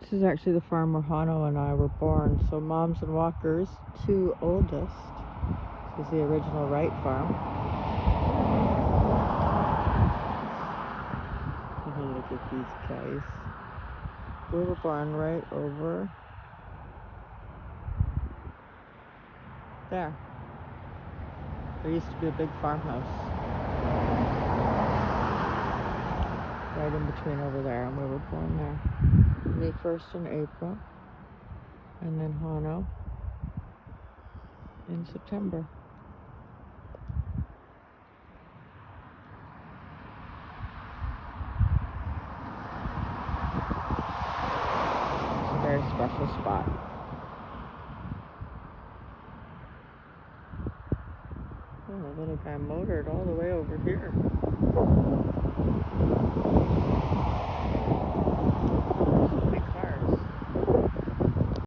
This is actually the farm where Hano and I were born. So moms and walkers, 2 oldest. This is the original Wright farm. Look at these guys. We were born right over there. There used to be a big farmhouse right in between over there, and we were born there. Me first in April, and then Hano in September. It's a very special spot. Oh, the little guy motored all the way over here.